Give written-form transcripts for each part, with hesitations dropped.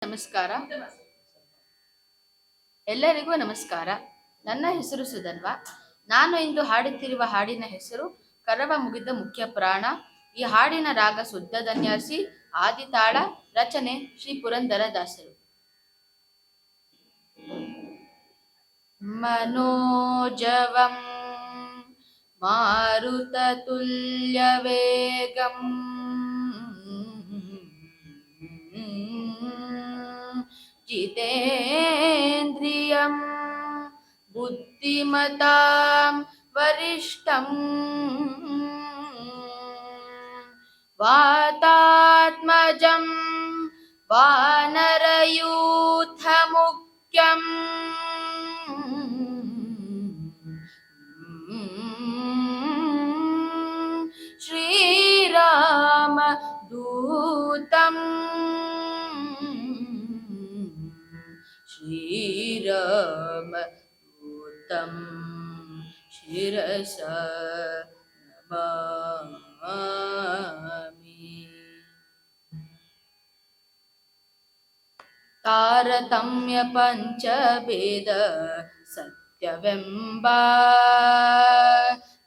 ನಮಸ್ಕಾರ. ಎಲ್ಲರಿಗೂ ನಮಸ್ಕಾರ. ನನ್ನ ಹೆಸರು ಸುಧನ್ವ. ನಾನು ಇಂದು ಹಾಡುತ್ತಿರುವ ಹಾಡಿನ ಹೆಸರು ಕರವ ಮುಗಿದ ಮುಖ್ಯ ಪ್ರಾಣ. ಈ ಹಾಡಿನ ರಾಗ ಶುದ್ಧ ಧನ್ಯಾಸಿ, ಆದಿತಾಳ, ರಚನೆ ಶ್ರೀ ಪುರಂದರದಾಸರು. ಮನೋಜವಂ ಮಾರುತ ತುಲ್ಯ ವೇಗಂ ಜಿತೇಂದ್ರಿಯಂ ಬುದ್ಧಿಮತಾಂ ವರಿಷ್ಠಂ ವಾತಾತ್ಮಜಂ ವಾನರಯೂಥ ಮುಖ್ಯಂ ಶ್ರೀರಾಮ ದೂತಂ ಶ್ರೀರಾಮ ದೂತಂ ಶಿರಸ ನಮಾಮಿ. ತಾರತಮ್ಯ ಪಂಚಭೇದ ಸತ್ಯವೆಂಬ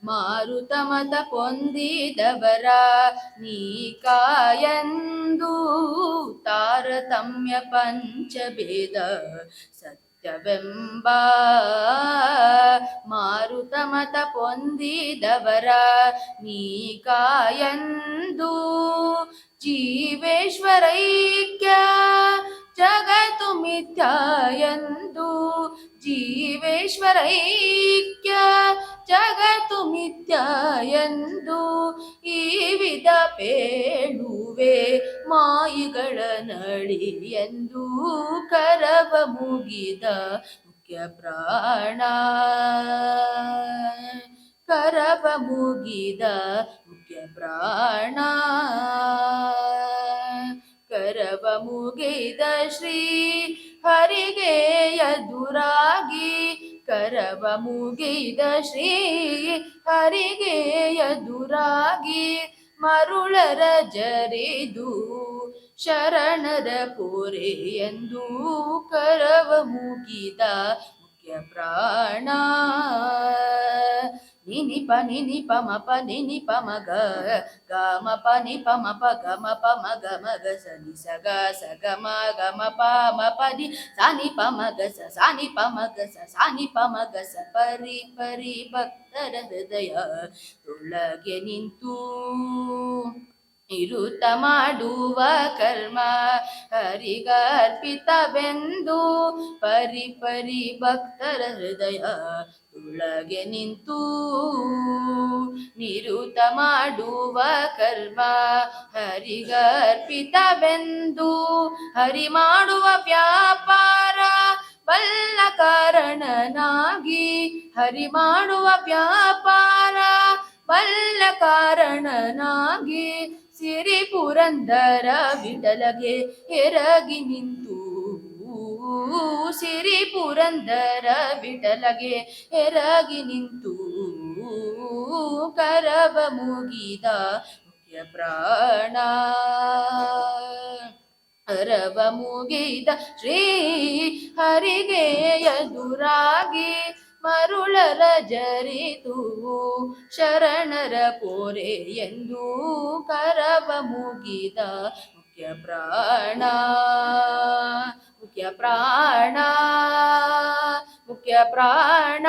ಮಾರುತ ಮತ ಪೊಂದಿದವರ ನೀಕಾಯಂದು. ತಾರತಮ್ಯ ಪಂಚಭೇದ ಸತ್ಯವೆಂಬ ಮಾರುತ ಮತ ಪೊಂದಿದವರ ನೀಕಾಯಂದು. ಜೀವೇಶ್ವರೈಕ್ಯ ಜಗತ್ತು ಮಿಥ್ಯ ಎಂದು. ಜೀವೇಶ್ವರೈಕ್ಯ ಜಗತ್ತು ಮಿಥ್ಯ ಎಂದು ಈ ವಿಧ ಪೇಳುವೆ ಮಾಯಿಗಳ ನಳಿ ಎಂದು. ಕರವ ಮುಗಿದ ಮುಖ್ಯ ಪ್ರಾಣ, ಕರವ ಮುಗಿದ ಮುಖ್ಯ ಪ್ರಾಣ, ಕರವ ಮುಗಿದ ಶ್ರೀ ಹರಿಗೆ ಎದುರಾಗಿ. ಕರವ ಮುಗಿದ ಶ್ರೀ ಹರಿಗೆ ಎದುರಾಗಿ ಮರುಳರ ಜರಿದು ಶರಣರ ಪೊರೆ ಎಂದು. ಕರವ ಮುಗಿದ ಮುಖ್ಯ ಪ್ರಾಣ. ನಿನಿ ಪ ನಿನಿ ಪ ಮ ಪ ನಿನಿ ಪ ಮ ಗ ಗ ಮ ಪ ನಿ ಪ ಮ ಪ ಗ ಮ ಪ ಮ ಗ ಮ ಗ ಸ ನಿ ಸ ಗ ಮ ಗ ಮ ಪ ನಿ ಸ ನಿ ಪ ಮ ಗ ಸ ನಿ ಪ ಮ ಗ ಸ ನಿ ಪ ಮ ಗ ಸ. ಪರಿ ಪರಿ ಭಕ್ತರ ಹೃದಯ ಒಳಗೆ ನಿಂತು ನಿರುತ ಮಾಡುವ ಕರ್ಮ ಹರಿಗರ್ಪಿತವೆಂದು. ಪರಿ ಪರಿ ಭಕ್ತರ ಹೃದಯ ಒಳಗೆ ನಿಂತು ನಿರುತ ಮಾಡುವ ಕರ್ಮ ಹರಿಗರ್ಪಿತವೆಂದು. ಹರಿ ಮಾಡುವ ವ್ಯಾಪಾರ ಬಲ್ಲ ಕಾರಣನಾಗಿ. ಹರಿ ಮಾಡುವ ವ್ಯಾಪಾರ ಬಲ್ಲ ಕಾರಣನಾಗಿ ಸಿರಿ ಪುರಂದರ ವಿಠಲಗೆ ಎರಗಿ ನಿಂತು. ಸಿರಿ ಪುರಂದರ ವಿಠಲಗೆ ಎರಗಿ ನಿಂತು ಕರವ ಮುಗಿದ ಮುಖ್ಯ ಪ್ರಾಣ. ಕರವ ಮುಗಿದ ಶ್ರೀ ಹರಿಗೆ ಎದುರಾಗಿ ಮರುಳರ ಜರಿದು ಶರಣರ ಪೊರೆ ಎಂದು. ಕರವ ಮುಗಿದ ಮುಖ್ಯ ಪ್ರಾಣ, ಮುಖ್ಯ ಪ್ರಾಣ, ಮುಖ್ಯ ಪ್ರಾಣ.